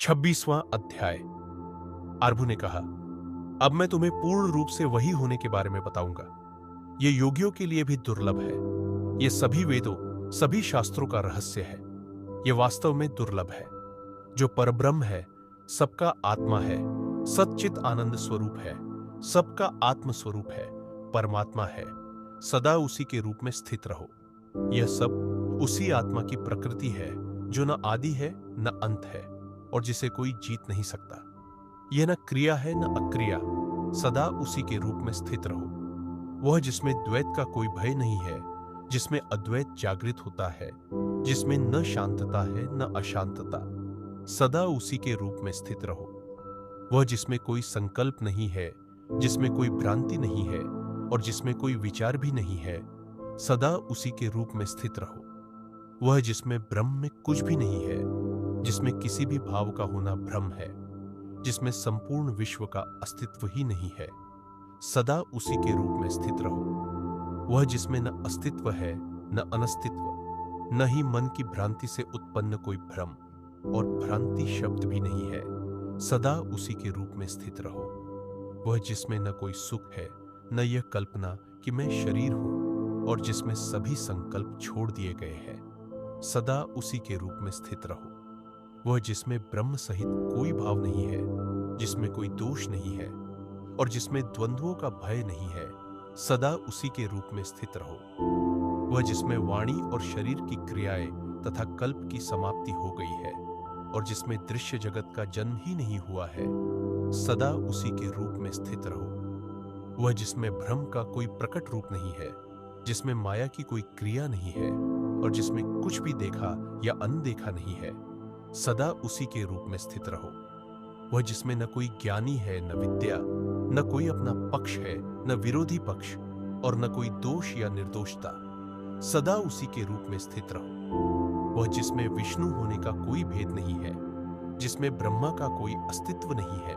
26वां अध्याय। आरभू ने कहा, अब मैं तुम्हें पूर्ण रूप से वही होने के बारे में बताऊंगा। ये योगियों के लिए भी दुर्लभ है। ये सभी वेदों, सभी शास्त्रों का रहस्य है। ये वास्तव में दुर्लभ है। जो परब्रह्म है, सबका आत्मा है, सच्चित आनंद स्वरूप है, सबका आत्म स्वरूप है, परमात्मा है। सदा उसी के रूप में स्थित रहो। यह सब उसी आत्मा की प्रकृति है जो न आदि है न अंत है और जिसे कोई जीत नहीं सकता। यह न क्रिया है न अक्रिया। सदा उसी के रूप में स्थित रहो। वह जिसमें द्वैत का कोई भय नहीं है, जिसमें अद्वैत जागृत होता है, जिसमें न शांतता है न अशांतता। सदा उसी के रूप में स्थित रहो। वह जिसमें कोई संकल्प नहीं है, जिसमें कोई भ्रांति नहीं है और जिसमें कोई विचार भी नहीं है। सदा उसी के रूप में स्थित रहो। वह जिसमें ब्रह्म में कुछ भी नहीं है, जिसमें किसी भी भाव का होना भ्रम है, जिसमें संपूर्ण विश्व का अस्तित्व ही नहीं है। सदा उसी के रूप में स्थित रहो। वह जिसमें न अस्तित्व है न अनस्तित्व, न ही मन की भ्रांति से उत्पन्न कोई भ्रम और भ्रांति शब्द भी नहीं है। सदा उसी के रूप में स्थित रहो। वह जिसमें न कोई सुख है न यह कल्पना कि मैं शरीर हूं और जिसमें सभी संकल्प छोड़ दिए गए हैं। सदा उसी के रूप में स्थित रहो। वह जिसमें ब्रह्म सहित कोई भाव नहीं है, जिसमें कोई दोष नहीं है और जिसमें द्वंद्वों का भय नहीं है। सदा उसी के रूप में स्थित रहो। वह जिसमें वाणी और शरीर की क्रियाएं तथा कल्प की समाप्ति हो गई है और जिसमें दृश्य जगत का जन्म ही नहीं हुआ है। सदा उसी के रूप में स्थित रहो। वह जिसमें भ्रम का कोई प्रकट रूप नहीं है, जिसमें माया की कोई क्रिया नहीं है और जिसमें कुछ भी देखा या अनदेखा नहीं है। सदा उसी के रूप में स्थित रहो। वह जिसमें न कोई ज्ञानी है न विद्या, न कोई अपना पक्ष है न विरोधी पक्ष और न कोई दोष या निर्दोषता। सदा उसी के रूप में स्थित रहो। वह जिसमें विष्णु होने का कोई भेद नहीं है, जिसमें ब्रह्मा का कोई अस्तित्व नहीं है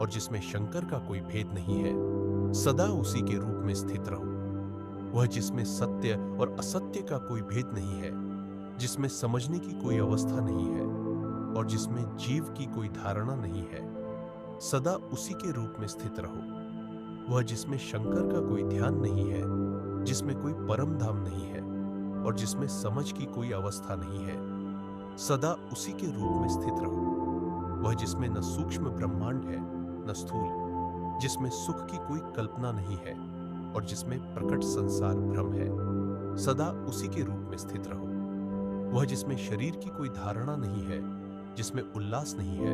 और जिसमें शंकर का कोई भेद नहीं है। सदा उसी के रूप में स्थित रहो। वह जिसमें सत्य और असत्य का कोई भेद नहीं है, जिसमें समझने की कोई अवस्था नहीं है और जिसमें जीव की कोई धारणा नहीं है। सदा उसी के रूप में स्थित रहो। वह जिसमें शंकर का कोई ध्यान नहीं है, जिसमें कोई परम धाम नहीं है और जिसमें समझ की कोई अवस्था नहीं है। सदा उसी के रूप में स्थित रहो। वह जिसमें न सूक्ष्म ब्रह्मांड है न स्थूल, जिसमें सुख की कोई कल्पना नहीं है और जिसमें प्रकट संसार भ्रम है। सदा उसी के रूप में स्थित रहो। वह जिसमें शरीर की कोई धारणा नहीं है, जिसमें उल्लास नहीं है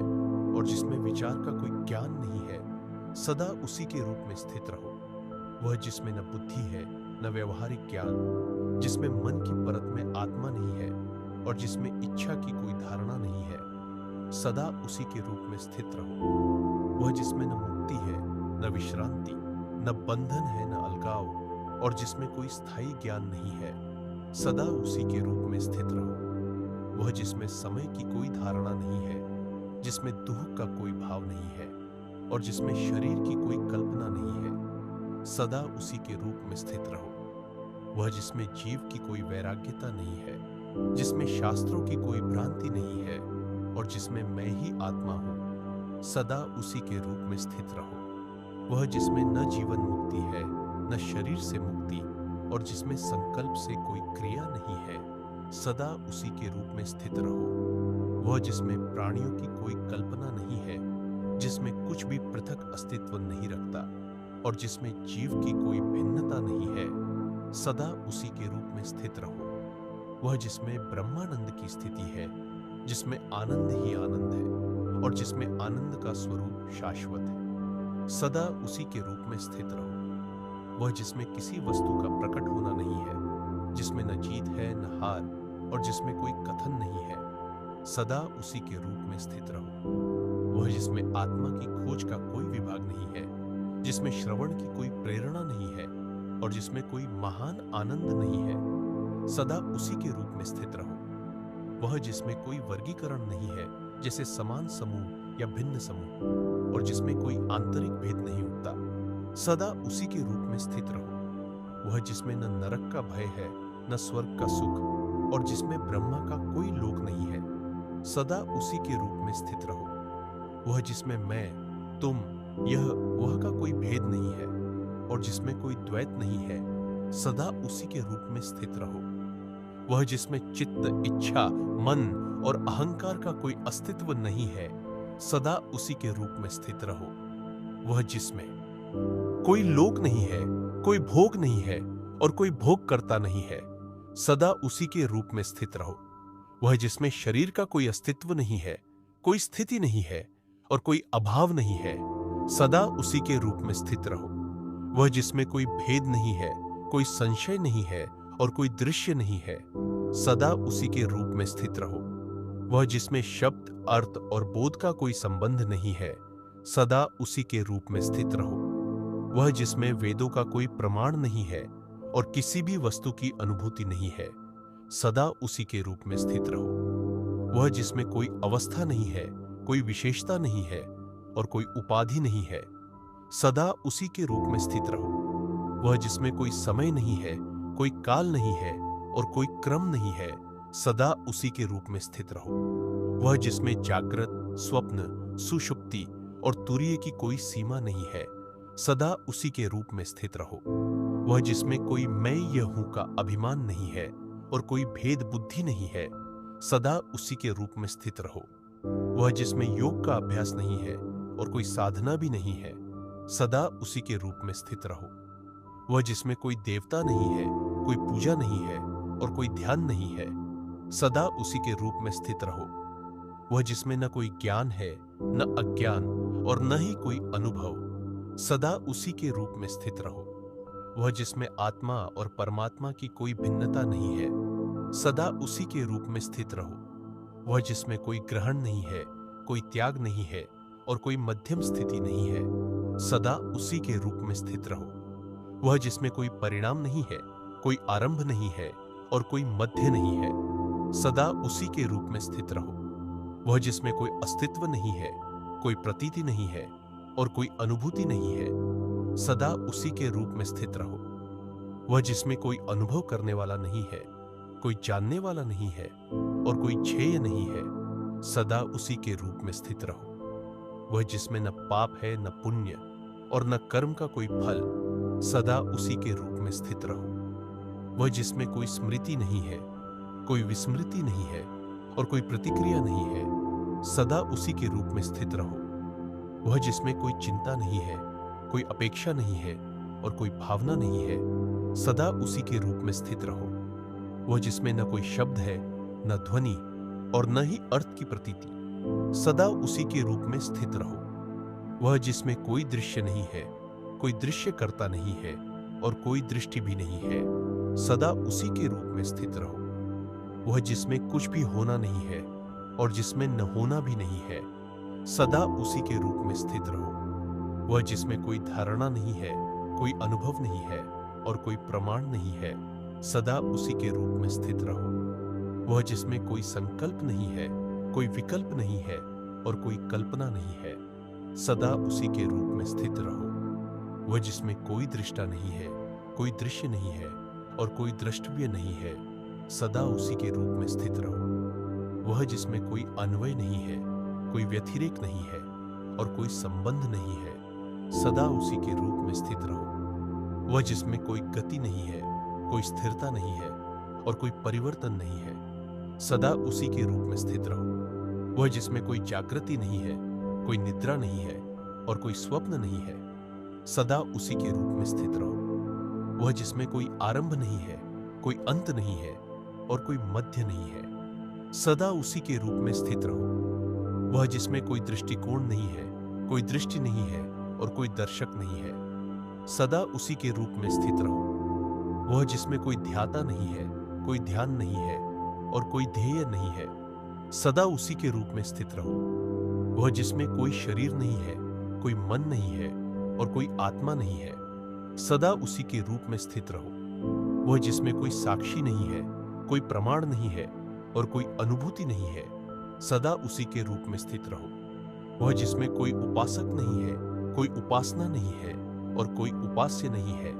और जिसमें विचार का कोई ज्ञान नहीं है। सदा उसी के रूप में स्थित रहो। वह जिसमें न बुद्धि है न व्यवहारिक ज्ञान, जिसमें मन की परत में आत्मा नहीं है और जिसमें इच्छा की कोई धारणा नहीं है। सदा उसी के रूप में स्थित रहो। वह जिसमें न मुक्ति है न विश्रांति, न बंधन है न अलगाव और जिसमें कोई स्थायी ज्ञान नहीं है। सदा उसी के रूप में स्थित रहो। वह जिसमें समय की कोई धारणा नहीं है, जिसमें दुख का कोई भाव नहीं है और जिसमें शरीर की कोई कल्पना नहीं है। सदा उसी के रूप में स्थित रहो। वह जिसमें जीव की कोई वैराग्यता नहीं है, जिसमें शास्त्रों की कोई भ्रांति नहीं है और जिसमें मैं ही आत्मा हूं। सदा उसी के रूप में स्थित रहो। वह जिसमें न जीवन मुक्ति है न शरीर से मुक्ति और जिसमें संकल्प से कोई क्रिया नहीं है। सदा उसी के रूप में स्थित रहो। वह जिसमें प्राणियों की कोई कल्पना नहीं है, जिसमें कुछ भी पृथक अस्तित्व नहीं रखता और जिसमें जीव की कोई भिन्नता नहीं है। सदा उसी के रूप में स्थित रहो। वह जिसमें ब्रह्मानंद की स्थिति है, जिसमें आनंद ही आनंद है और जिसमें आनंद का स्वरूप शाश्वत है। सदा उसी के रूप में स्थित रहो। वह जिसमें किसी वस्तु का प्रकट होना नहीं है, जिसमें न जीत है न हार और जिसमें कोई कथन नहीं है। सदा उसी के रूप में स्थित रहो। वह जिसमें आत्मा की खोज का कोई विभाग नहीं है, जिसमें श्रवण की कोई प्रेरणा नहीं है और जिसमें कोई महान आनंद नहीं है। सदा उसी के रूप में स्थित रहो। वह जिसमें कोई वर्गीकरण नहीं है, जैसे समान समूह या भिन्न समूह और जिसमें कोई आंतरिक भेद नहीं उठता। सदा उसी के रूप में स्थित रहो। वह जिसमें न नरक का भय है न स्वर्ग का सुख और जिसमें ब्रह्मा का कोई लोक नहीं है। सदा उसी के रूप में स्थित रहो। वह जिसमें मैं, तुम, यह, वह का कोई भेद नहीं है और जिसमें कोई द्वैत नहीं है, सदा उसी के रूप में स्थित रहो। वह जिसमें चित्त, इच्छा, मन और अहंकार का कोई अस्तित्व नहीं है, सदा उसी के रूप में स्थित रहो। वह जिसमें कोई लोक नहीं है, कोई भोग नहीं है और कोई भोग करता नहीं है, सदा उसी के रूप में स्थित रहो। वह जिसमें शरीर का कोई अस्तित्व नहीं है, कोई स्थिति नहीं है और कोई अभाव नहीं है, सदा उसी के रूप में स्थित रहो। वह जिसमें कोई भेद नहीं है, कोई संशय नहीं है और कोई दृश्य नहीं है, सदा उसी के रूप में स्थित रहो। वह जिसमें शब्द, अर्थ और बोध का कोई संबंध नहीं है, सदा उसी के रूप में स्थित रहो। वह जिसमें वेदों का कोई प्रमाण नहीं है और किसी भी वस्तु की अनुभूति नहीं है, सदा उसी के रूप में स्थित रहो। वह जिसमें कोई अवस्था नहीं है, कोई विशेषता नहीं है और कोई उपाधि नहीं है, सदा उसी के रूप में स्थित रहो। वह जिसमें कोई समय नहीं है, कोई काल नहीं है और कोई क्रम नहीं है, सदा उसी के रूप में स्थित रहो। वह जिसमें जागृत, स्वप्न, सुषुप्ति और तुरीय की कोई सीमा नहीं है, सदा उसी के रूप में स्थित रहो। वह जिसमें कोई मैं यह हूं का अभिमान नहीं है और कोई भेद बुद्धि नहीं है, सदा उसी के रूप में स्थित रहो। वह जिसमें योग का अभ्यास नहीं है और कोई साधना भी नहीं है, सदा उसी के रूप में स्थित रहो। वह जिसमें कोई देवता नहीं है, कोई पूजा नहीं है और कोई ध्यान नहीं है, सदा उसी के रूप में स्थित रहो। वह जिसमें न कोई ज्ञान है, न अज्ञान और न ही कोई अनुभव, सदा उसी के रूप में स्थित रहो। वह जिसमें आत्मा और परमात्मा की कोई भिन्नता नहीं है, सदा उसी के रूप में स्थित रहो। वह जिसमें कोई ग्रहण नहीं है, कोई त्याग नहीं है और कोई मध्यम स्थिति नहीं है, सदा उसी के रूप में स्थित रहो। वह जिसमें कोई परिणाम नहीं है, कोई आरंभ नहीं है और कोई मध्य नहीं है, सदा उसी के रूप में स्थित रहो। वह जिसमें कोई अस्तित्व नहीं है, कोई प्रतीति नहीं है और कोई अनुभूति नहीं है, सदा उसी के रूप में स्थित रहो। वह जिसमें कोई अनुभव करने वाला नहीं है, कोई जानने वाला नहीं है और कोई छेय नहीं है, सदा उसी के रूप में स्थित रहो। वह जिसमें न पाप है, न पुण्य और न कर्म का कोई फल, सदा उसी के रूप में स्थित रहो। वह जिसमें कोई स्मृति नहीं है, कोई विस्मृति नहीं है और कोई प्रतिक्रिया नहीं है, सदा उसी के रूप में स्थित रहो। वह जिसमें कोई चिंता नहीं है, कोई अपेक्षा नहीं है और कोई भावना नहीं है, सदा उसी के रूप में स्थित रहो। वह जिसमें न कोई शब्द है, न ध्वनि और न ही अर्थ की प्रतीति, सदा उसी के रूप में स्थित रहो। वह जिसमें कोई दृश्य नहीं है, कोई दृश्य करता नहीं है और कोई दृष्टि भी नहीं है, सदा उसी के रूप में स्थित रहो। वह जिसमें कुछ भी होना नहीं है और जिसमें न होना भी नहीं है, सदा उसी के रूप में स्थित रहो। वह जिसमें कोई धारणा नहीं है, कोई अनुभव नहीं है और कोई प्रमाण नहीं है, सदा उसी के रूप में स्थित रहो। वह जिसमें कोई संकल्प नहीं है, कोई विकल्प नहीं है और कोई कल्पना नहीं है, सदा उसी के रूप में स्थित रहो। वह जिसमें कोई दृष्टा नहीं है, कोई दृश्य नहीं है और कोई द्रष्टव्य नहीं है, सदा उसी के रूप में स्थित रहो। वह जिसमें कोई अन्वय नहीं है, कोई व्यतिरेक नहीं है और कोई संबंध नहीं है, सदा उसी के रूप में स्थित रहो। वह जिसमें कोई गति नहीं है, कोई स्थिरता नहीं है और कोई परिवर्तन नहीं है, सदा उसी के रूप में स्थित रहो। वह जिसमें कोई जागृति नहीं है, कोई निद्रा नहीं है और कोई स्वप्न नहीं है, सदा उसी के रूप में स्थित रहो। वह जिसमें कोई आरंभ नहीं है, कोई अंत नहीं है और कोई मध्य नहीं है, सदा उसी के रूप में स्थित रहो। वह जिसमें कोई दृष्टिकोण नहीं है, कोई दृष्टि नहीं है और कोई दर्शक नहीं है, सदा उसी के रूप में स्थित रहो। वह जिसमें कोई ध्याता नहीं है, कोई ध्यान नहीं है और कोई ध्येय नहीं है, सदा उसी के रूप में स्थित रहो। वह जिसमें कोई शरीर नहीं है, कोई मन नहीं है और कोई आत्मा नहीं है, सदा उसी के रूप में स्थित रहो। वह जिसमें कोई साक्षी नहीं है, कोई प्रमाण नहीं है और कोई अनुभूति नहीं है, सदा उसी के रूप में स्थित रहो। वह जिसमें कोई उपासक नहीं है, कोई उपासना नहीं है और कोई उपास्य नहीं है,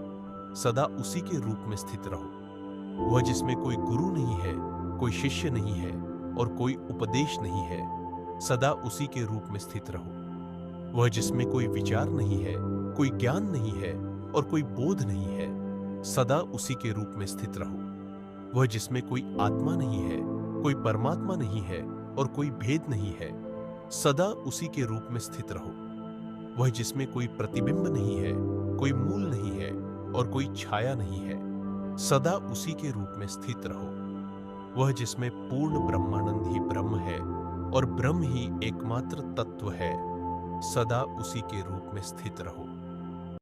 सदा उसी के रूप में स्थित रहो। वह जिसमें कोई गुरु नहीं है, कोई शिष्य नहीं है और कोई उपदेश नहीं है, सदा उसी के रूप में स्थित रहो। वह जिसमें कोई विचार नहीं है, कोई ज्ञान नहीं है और कोई बोध नहीं है, सदा उसी के रूप में स्थित रहो। वह जिसमें कोई आत्मा नहीं है, कोई परमात्मा नहीं है और कोई भेद नहीं है, सदा उसी के रूप में स्थित रहो। वह जिसमें कोई प्रतिबिंब नहीं है, कोई मूल नहीं है और कोई छाया नहीं है, सदा उसी के रूप में स्थित रहो। वह जिसमें पूर्ण ब्रह्मानंद ही ब्रह्म है और ब्रह्म ही एकमात्र तत्व है, सदा उसी के रूप में स्थित रहो।